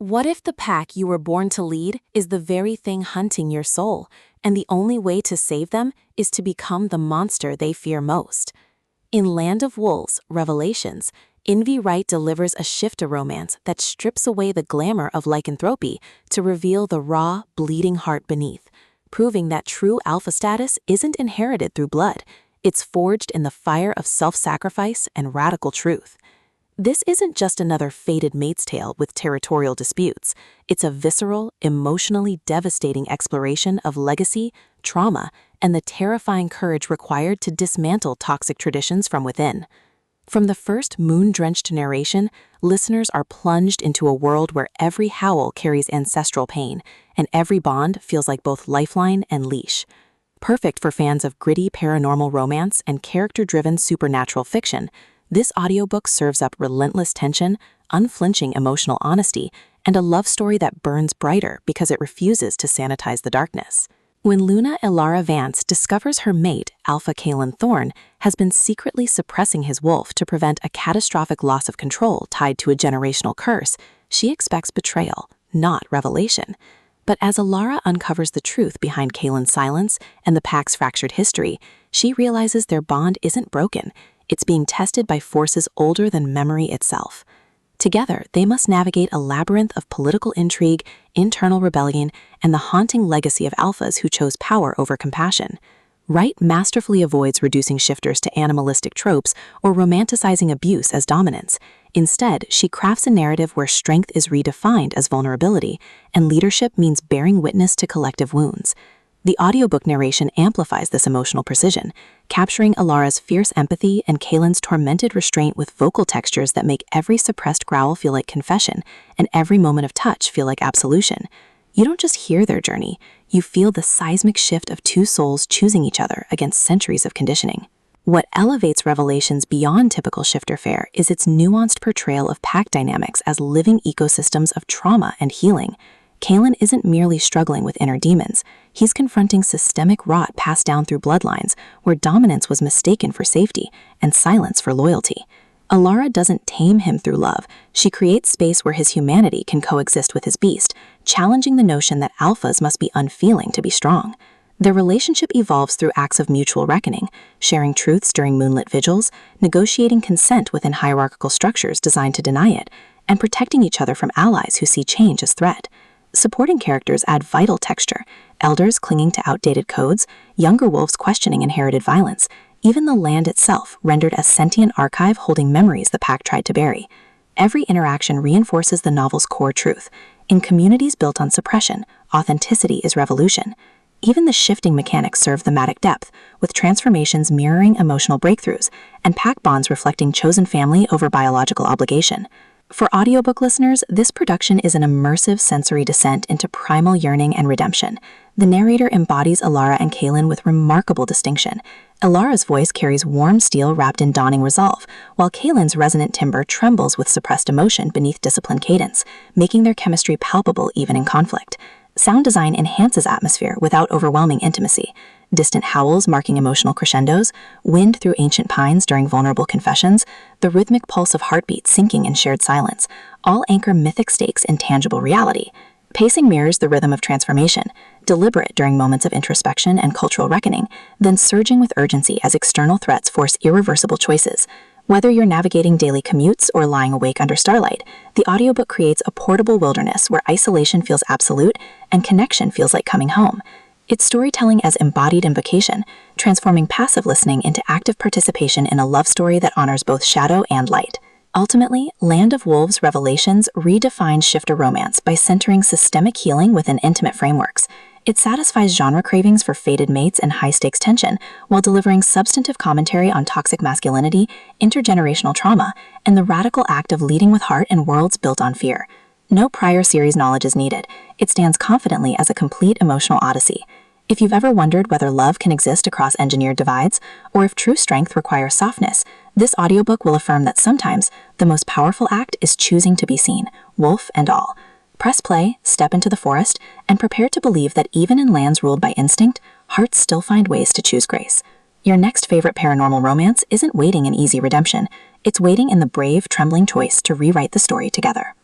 What if the pack you were born to lead is the very thing hunting your soul, and the only way to save them is to become the monster they fear most? In Land of Wolves, Revelations, Invi Wright delivers a shifter romance that strips away the glamour of lycanthropy to reveal the raw, bleeding heart beneath, proving that true alpha status isn't inherited through blood, it's forged in the fire of self-sacrifice and radical truth. This isn't just another fated mate's tale with territorial disputes. It's a visceral, emotionally devastating exploration of legacy, trauma, and the terrifying courage required to dismantle toxic traditions from within. From the first moon-drenched narration, listeners are plunged into a world where every howl carries ancestral pain, and every bond feels like both lifeline and leash. Perfect for fans of gritty paranormal romance and character-driven supernatural fiction, this audiobook serves up relentless tension, unflinching emotional honesty, and a love story that burns brighter because it refuses to sanitize the darkness. When Luna Elara Vance discovers her mate, Alpha Kalen Thorne, has been secretly suppressing his wolf to prevent a catastrophic loss of control tied to a generational curse, she expects betrayal, not revelation. But as Elara uncovers the truth behind Kalen's silence and the pack's fractured history, she realizes their bond isn't broken. It's being tested by forces older than memory itself. Together, they must navigate a labyrinth of political intrigue, internal rebellion, and the haunting legacy of alphas who chose power over compassion. Wright masterfully avoids reducing shifters to animalistic tropes or romanticizing abuse as dominance. Instead, she crafts a narrative where strength is redefined as vulnerability, and leadership means bearing witness to collective wounds. The audiobook narration amplifies this emotional precision, capturing Elara's fierce empathy and Kalen's tormented restraint with vocal textures that make every suppressed growl feel like confession and every moment of touch feel like absolution. You don't just hear their journey, you feel the seismic shift of two souls choosing each other against centuries of conditioning. What elevates Revelations beyond typical shifter fare is its nuanced portrayal of pack dynamics as living ecosystems of trauma and healing. Kalen isn't merely struggling with inner demons, he's confronting systemic rot passed down through bloodlines where dominance was mistaken for safety and silence for loyalty. Elara doesn't tame him through love, she creates space where his humanity can coexist with his beast, challenging the notion that alphas must be unfeeling to be strong. Their relationship evolves through acts of mutual reckoning, sharing truths during moonlit vigils, negotiating consent within hierarchical structures designed to deny it, and protecting each other from allies who see change as threat. Supporting characters add vital texture, elders clinging to outdated codes, younger wolves questioning inherited violence, even the land itself rendered a sentient archive holding memories the pack tried to bury. Every interaction reinforces the novel's core truth. In communities built on suppression, authenticity is revolution. Even the shifting mechanics serve thematic depth, with transformations mirroring emotional breakthroughs, and pack bonds reflecting chosen family over biological obligation. For audiobook listeners, this production is an immersive sensory descent into primal yearning and redemption. The narrator embodies Elara and Kalen with remarkable distinction. Elara's voice carries warm steel wrapped in dawning resolve, while Kalen's resonant timbre trembles with suppressed emotion beneath disciplined cadence, making their chemistry palpable even in conflict. Sound design enhances atmosphere without overwhelming intimacy. Distant howls marking emotional crescendos, wind through ancient pines during vulnerable confessions, the rhythmic pulse of heartbeats sinking in shared silence, all anchor mythic stakes in tangible reality. Pacing mirrors the rhythm of transformation, deliberate during moments of introspection and cultural reckoning, then surging with urgency as external threats force irreversible choices. Whether you're navigating daily commutes or lying awake under starlight, the audiobook creates a portable wilderness where isolation feels absolute and connection feels like coming home. It's storytelling as embodied invocation, transforming passive listening into active participation in a love story that honors both shadow and light. Ultimately, Land of Wolves Revelations redefines shifter romance by centering systemic healing within intimate frameworks. It satisfies genre cravings for fated mates and high-stakes tension, while delivering substantive commentary on toxic masculinity, intergenerational trauma, and the radical act of leading with heart in worlds built on fear. No prior series knowledge is needed. It stands confidently as a complete emotional odyssey. If you've ever wondered whether love can exist across engineered divides, or if true strength requires softness, this audiobook will affirm that sometimes the most powerful act is choosing to be seen, wolf and all. Press play, step into the forest, and prepare to believe that even in lands ruled by instinct, hearts still find ways to choose grace. Your next favorite paranormal romance isn't waiting in easy redemption. It's waiting in the brave, trembling choice to rewrite the story together.